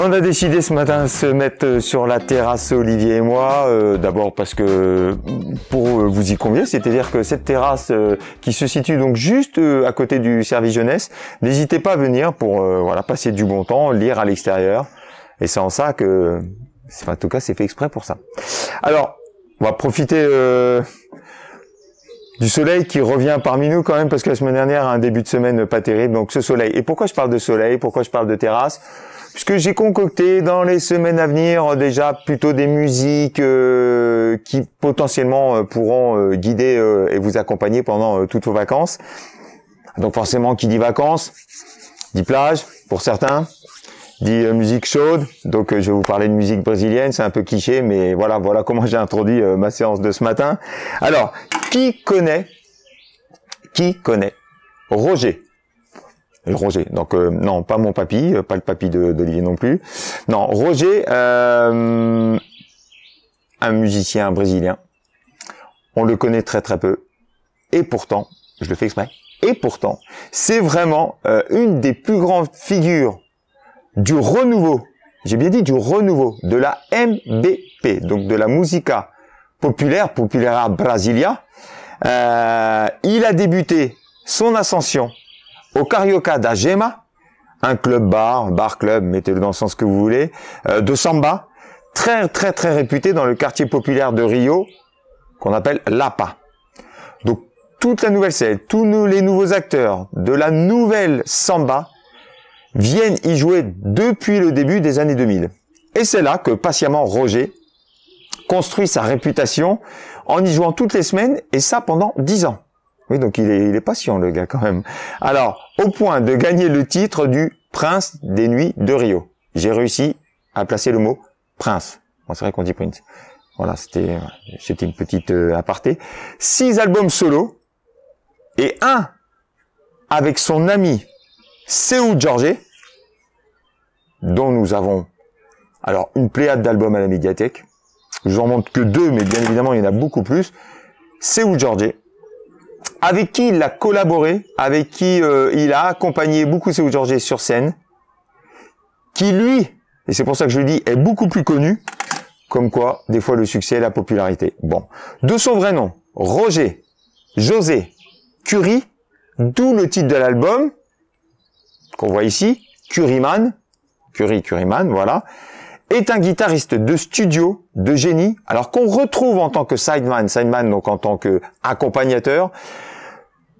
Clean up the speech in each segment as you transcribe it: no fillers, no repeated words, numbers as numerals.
On a décidé ce matin de se mettre sur la terrasse, Olivier et moi, d'abord parce que pour vous y convier, c'est-à-dire que cette terrasse qui se situe donc juste à côté du service jeunesse, n'hésitez pas à venir pour voilà, passer du bon temps, lire à l'extérieur, et c'est en ça que, enfin, en tout cas, c'est fait exprès pour ça. Alors, on va profiter du soleil qui revient parmi nous quand même, parce que la semaine dernière, un début de semaine pas terrible, donc ce soleil. Et pourquoi je parle de soleil, pourquoi je parle de terrasse? Puisque j'ai concocté dans les semaines à venir déjà plutôt des musiques qui potentiellement pourront guider et vous accompagner pendant toutes vos vacances. Donc forcément, qui dit vacances, dit plage pour certains, dit musique chaude. Donc je vais vous parler de musique brésilienne, c'est un peu cliché, mais voilà comment j'ai introduit ma séance de ce matin. Alors, qui connaît Roger? Roger, donc non, pas mon papy, pas le papy d'Olivier non plus. Non, Roger, un musicien brésilien. On le connaît très très peu. Et pourtant, je le fais exprès, et pourtant, c'est vraiment une des plus grandes figures du renouveau, j'ai bien dit du renouveau, de la MBP, donc de la Musica Popular Brasilia. Il a débuté son ascension au Carioca da Gema, un bar club, mettez-le dans le sens que vous voulez, de samba, très réputé dans le quartier populaire de Rio, qu'on appelle Lapa. Donc, toute la nouvelle scène, tous les nouveaux acteurs de la nouvelle samba viennent y jouer depuis le début des années 2000. Et c'est là que patiemment Roger construit sa réputation en y jouant toutes les semaines, et ça pendant 10 ans. Oui, donc il est patient, le gars, quand même. Alors, au point de gagner le titre du Prince des Nuits de Rio. J'ai réussi à placer le mot prince. Bon, c'est vrai qu'on dit prince. Voilà, c'était une petite aparté. 6 albums solo, et un avec son ami Seu Jorge, dont nous avons alors une pléiade d'albums à la médiathèque. Je vous en montre que 2, mais bien évidemment, il y en a beaucoup plus. Seu Jorge, avec qui il a collaboré, avec qui il a accompagné beaucoup Seu Jorge sur scène, qui lui, et c'est pour ça que je le dis, est beaucoup plus connu, comme quoi, des fois, le succès et la popularité. Bon, de son vrai nom, Roger José Curie, d'où le titre de l'album, qu'on voit ici, Curiman, Curiman, voilà, est un guitariste de studio, de génie, alors qu'on retrouve en tant que sideman, donc en tant que accompagnateur,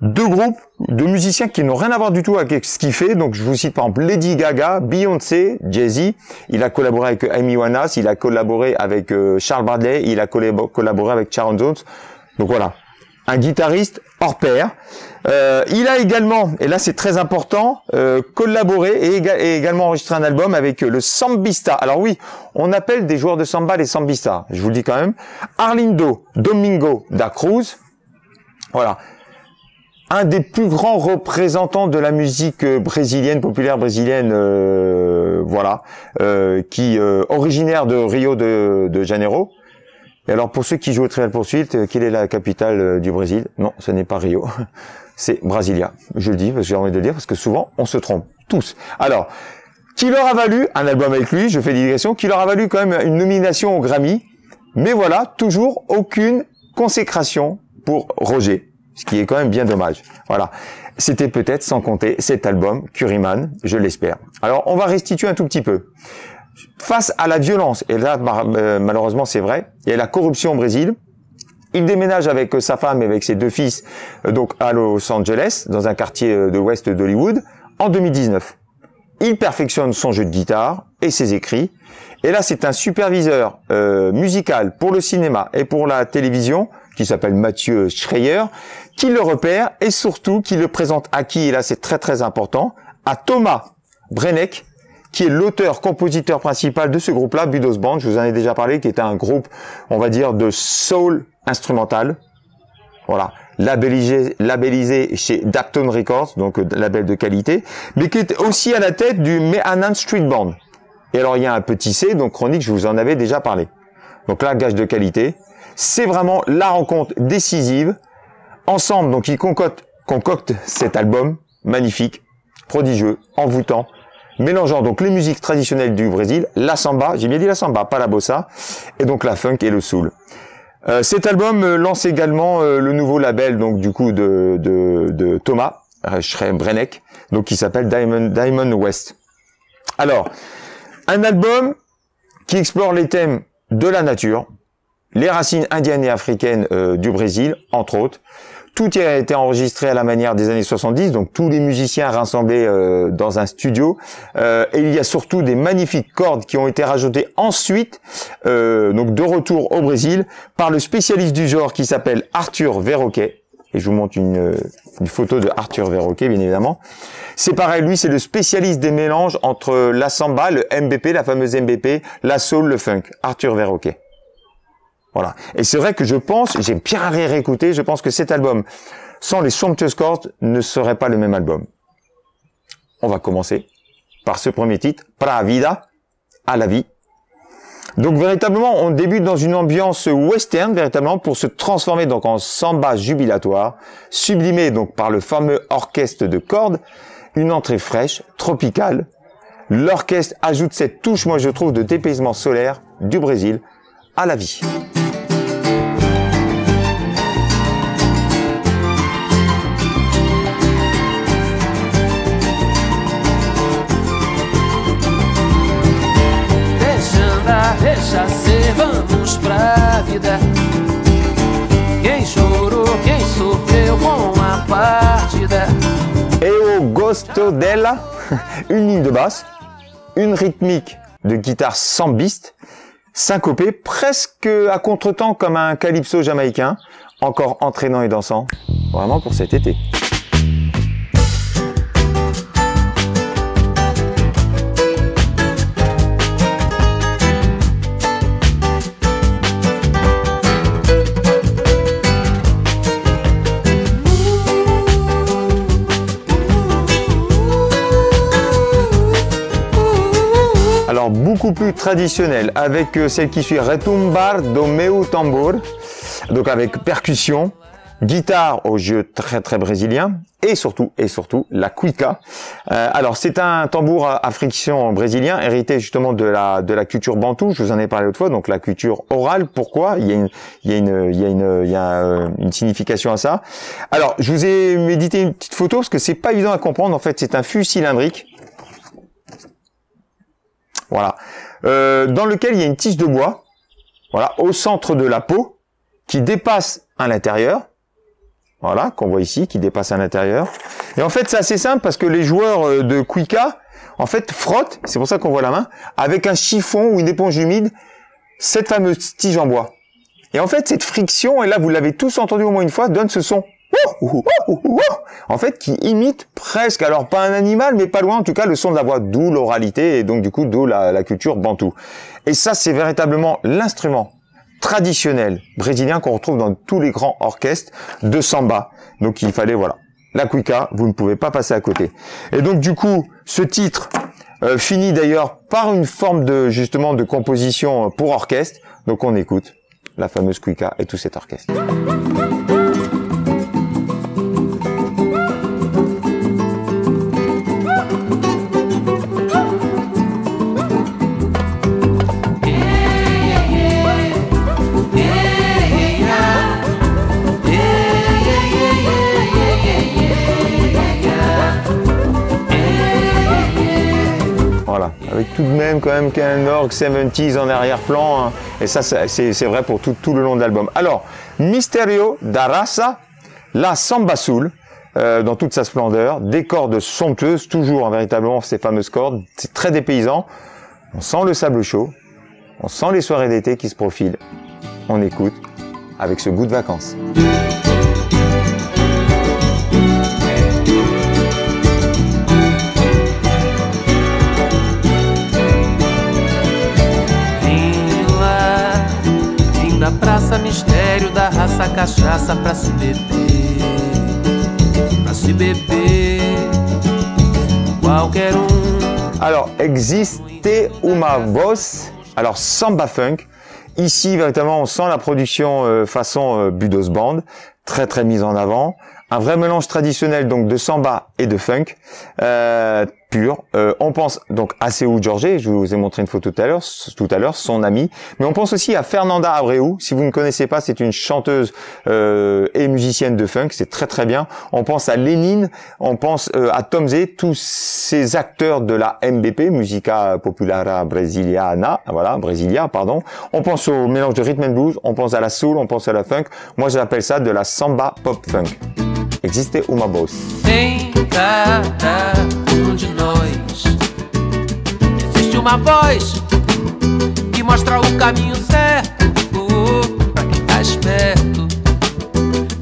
de groupes, de musiciens qui n'ont rien à voir du tout avec ce qu'il fait. Donc je vous cite par exemple Lady Gaga, Beyoncé, Jay-Z, il a collaboré avec Amy Winehouse, il a collaboré avec Charles Bradley, il a collaboré avec Sharon Jones. Donc voilà, un guitariste hors pair. Il a également, et là c'est très important, collaboré et également enregistré un album avec le sambista. Alors oui, on appelle des joueurs de samba les sambistas, je vous le dis quand même. Arlindo Domingo da Cruz, voilà, un des plus grands représentants de la musique brésilienne, populaire brésilienne, voilà, qui originaire de Rio de Janeiro. Et alors pour ceux qui jouent au Trivial Pursuit, quelle est la capitale du Brésil? Non, ce n'est pas Rio, c'est Brasilia. Je le dis parce que j'ai envie de le dire, parce que souvent on se trompe, tous. Alors, qui leur a valu un album avec lui, je fais l'illustration, qui leur a valu quand même une nomination au Grammy, mais voilà, toujours aucune consécration pour Roger, ce qui est quand même bien dommage. Voilà, c'était peut-être sans compter cet album, Curiman, je l'espère. Alors, on va restituer un tout petit peu. Face à la violence, et là malheureusement c'est vrai, il y a la corruption au Brésil, il déménage avec sa femme et avec ses 2 fils donc à Los Angeles, dans un quartier de l'ouest d'Hollywood, en 2019. Il perfectionne son jeu de guitare et ses écrits, et là c'est un superviseur musical pour le cinéma et pour la télévision, qui s'appelle Mathieu Schreier, qui le repère et surtout qui le présente à qui, et là c'est très important, à Thomas Brenneck, qui est l'auteur-compositeur principal de ce groupe-là, Budos Band, je vous en ai déjà parlé, qui était un groupe, on va dire, de soul instrumental. Voilà, labellisé chez Dapton Records, donc label de qualité, mais qui est aussi à la tête du Mehanan Street Band. Et alors, il y a un petit C, donc chronique, je vous en avais déjà parlé. Donc là, gage de qualité. C'est vraiment la rencontre décisive. Ensemble, donc, ils concoctent cet album magnifique, prodigieux, envoûtant, mélangeant donc les musiques traditionnelles du Brésil, la samba, j'ai bien dit la samba, pas la bossa, et donc la funk et le soul. Cet album lance également le nouveau label donc du coup de Thomas Schrebrenek, donc qui s'appelle Diamond West. Alors, un album qui explore les thèmes de la nature, les racines indiennes et africaines du Brésil, entre autres. Tout a été enregistré à la manière des années 70, donc tous les musiciens rassemblés dans un studio. Et il y a surtout des magnifiques cordes qui ont été rajoutées ensuite, donc de retour au Brésil, par le spécialiste du genre qui s'appelle Arthur Verroquet. Et je vous montre une photo de Arthur Verroquet, bien évidemment. C'est pareil, lui, c'est le spécialiste des mélanges entre la samba, le MBP, la fameuse MBP, la soul, le funk. Arthur Verroquet. Voilà. Et c'est vrai que je pense, j'ai bien réécouté, je pense que cet album, sans les Somptuous Chords, ne serait pas le même album. On va commencer par ce premier titre, Pra Vida, à la vie. Donc véritablement, on débute dans une ambiance western, véritablement, pour se transformer donc en samba jubilatoire, sublimé donc par le fameux orchestre de cordes, une entrée fraîche, tropicale. L'orchestre ajoute cette touche, moi je trouve, de dépaysement solaire du Brésil à la vie. Deixa ser, vamos pra vida. Quem chorou, quem sofreu com a partida. Eu gosto dela, une ligne de basse, une rythmique de guitare sambiste, syncopée, presque à contretemps comme un calypso jamaïcain, encore entraînant et dansant, vraiment pour cet été. Alors beaucoup plus traditionnel, avec celle qui suit Retumbar do meu tambor, donc avec percussion, guitare au jeu très très brésilien, et surtout la cuica. Alors c'est un tambour à friction brésilien, hérité justement de la culture bantou, je vous en ai parlé autrefois, donc la culture orale. Pourquoi? Il y a une signification à ça. Alors je vous ai médité une petite photo, parce que c'est pas évident à comprendre, en fait c'est un fût cylindrique. Voilà, dans lequel il y a une tige de bois, voilà, au centre de la peau, qui dépasse à l'intérieur, voilà, qu'on voit ici, qui dépasse à l'intérieur. Et en fait, c'est assez simple parce que les joueurs de cuica, en fait, frottent, c'est pour ça qu'on voit la main, avec un chiffon ou une éponge humide, cette fameuse tige en bois. Et en fait, cette friction, et là, vous l'avez tous entendu au moins une fois, donne ce son. En fait, qui imite presque, alors pas un animal, mais pas loin, en tout cas, le son de la voix, d'où l'oralité, et donc du coup, d'où la culture bantou. Et ça, c'est véritablement l'instrument traditionnel brésilien qu'on retrouve dans tous les grands orchestres de samba. Donc il fallait, voilà, la cuica, vous ne pouvez pas passer à côté. Et donc du coup, ce titre finit d'ailleurs par une forme de, justement, de composition pour orchestre. Donc on écoute la fameuse cuica et tout cet orchestre. Voilà, avec tout de même quand même qu'un orgue 70s en arrière-plan, hein. Et ça c'est vrai pour tout le long de l'album. Alors, Misterio da Raça, la samba soul, dans toute sa splendeur, des cordes somptueuses, toujours, hein, véritablement ces fameuses cordes, c'est très dépaysant, on sent le sable chaud, on sent les soirées d'été qui se profilent, on écoute avec ce goût de vacances. Na praça, mistério da raça, cachaça pra se beber, qualquer Alors, existe uma voz, alors samba funk. Ici, véritablement, on sent la production façon Budos Band, très très mise en avant. Un vrai mélange traditionnel donc de samba et de funk, pur. On pense donc à Seu Jorge, je vous ai montré une photo tout à l'heure, son ami. Mais on pense aussi à Fernanda Abreu. Si vous ne connaissez pas, c'est une chanteuse et musicienne de funk, c'est très très bien. On pense à Lénine, on pense à Tom Zé, tous ces acteurs de la MBP, Musica Populara Brasiliana, voilà, Brasilia, pardon. On pense au mélange de rhythm and blues, on pense à la soul, on pense à la funk. Moi, j'appelle ça de la samba pop funk. Existe uma voz. Em cada de nós existe uma voz que mostra o caminho certo pra quem tá esperto,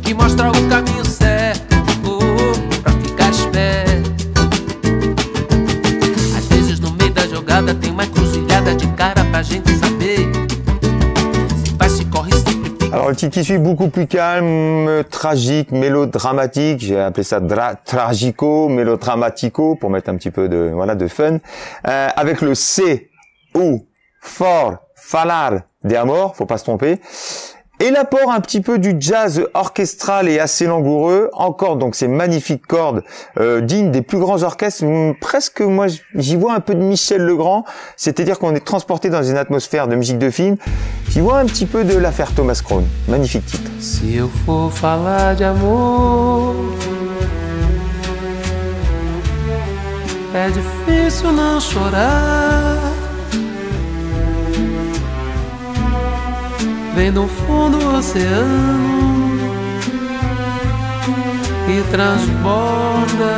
que mostra o caminho certo pra ficar esperto. Às vezes no meio da jogada tem uma encruzilhada de cara pra gente saber se vai, se corre, se. Alors le titre qui suit, beaucoup plus calme, tragique, mélodramatique, j'ai appelé ça tragico, mélodramatico, pour mettre un petit peu de, voilà, de fun, avec le C, ou, fort, falar, de amor, faut pas se tromper, et l'apport un petit peu du jazz orchestral et assez langoureux, encore donc ces magnifiques cordes dignes des plus grands orchestres, presque moi j'y vois un peu de Michel Legrand, c'est-à-dire qu'on est transporté dans une atmosphère de musique de film, j'y vois un petit peu de l'affaire Thomas Crown, magnifique titre. Se eu for falar de amor, é difícil não chorar. Vem do fundo do oceano e transborda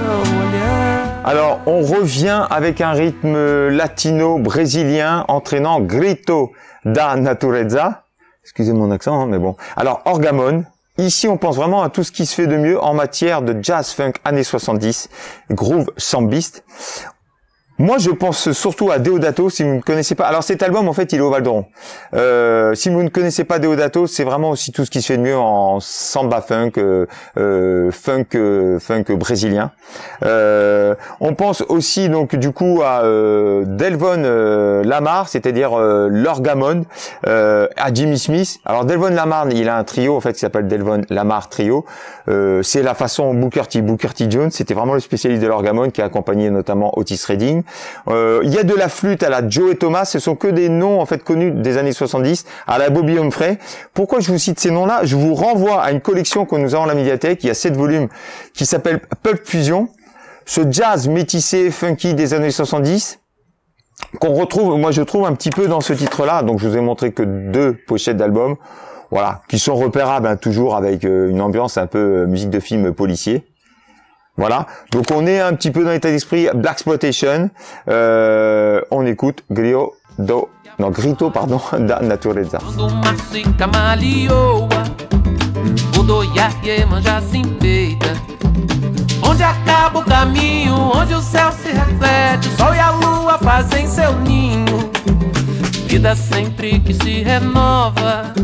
o olhar. Alors, on revient avec un rythme latino-brésilien entraînant Grito da Natureza. Excusez mon accent, hein, mais bon. Alors, Orgamon. Ici, on pense vraiment à tout ce qui se fait de mieux en matière de jazz funk années 70, groove sambiste. Moi, je pense surtout à Deodato, si vous ne connaissez pas. Alors, cet album, en fait, il est au Val d'Oron. Si vous ne connaissez pas Deodato, c'est vraiment aussi tout ce qui se fait de mieux en samba funk, funk brésilien. On pense aussi, donc, du coup, à Delvon Lamarr, c'est-à-dire l'Orgamon, à Jimmy Smith. Alors, Delvon Lamarr, il a un trio, en fait, qui s'appelle Delvon Lamarr Trio. C'est la façon Booker T. Jones, c'était vraiment le spécialiste de l'Orgamon, qui a accompagné notamment Otis Redding. Il y a de la flûte à la Joey Thomas, ce sont que des noms en fait connus des années 70, à la Bobby Humphrey. Pourquoi je vous cite ces noms-là? Je vous renvoie à une collection que nous avons à la médiathèque, il y a 7 volumes, qui s'appelle Pulp Fusion, ce jazz métissé, funky des années 70, qu'on retrouve, moi je trouve un petit peu dans ce titre-là, donc je vous ai montré que 2 pochettes d'albums, voilà, qui sont repérables hein, toujours avec une ambiance un peu musique de film policier. Voilà, donc on est un petit peu dans l'état d'esprit Blaxploitation. On écoute Grito da Natureza. Onde acaba o caminho, onde o céu se reflete, o sol e a lua fazem seu ninho. Vida sempre que se renova,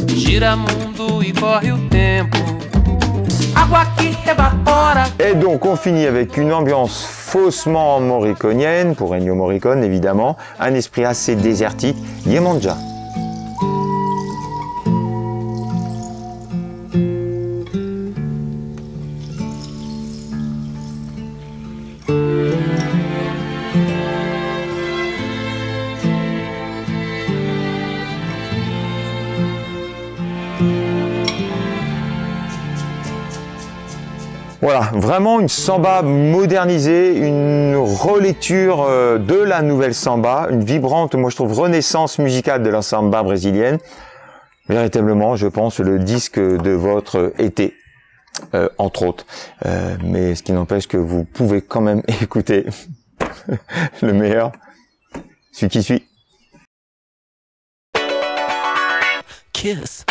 gira mundo e corre o tempo. Et donc on finit avec une ambiance faussement morriconienne, pour Ennio Morricone évidemment, un esprit assez désertique, Yemanja. Voilà, vraiment une samba modernisée, une relecture de la nouvelle samba, une vibrante, moi je trouve, renaissance musicale de la samba brésilienne. Véritablement, je pense, le disque de votre été, entre autres. Mais ce qui n'empêche que vous pouvez quand même écouter le meilleur, celui qui suit. Kiss.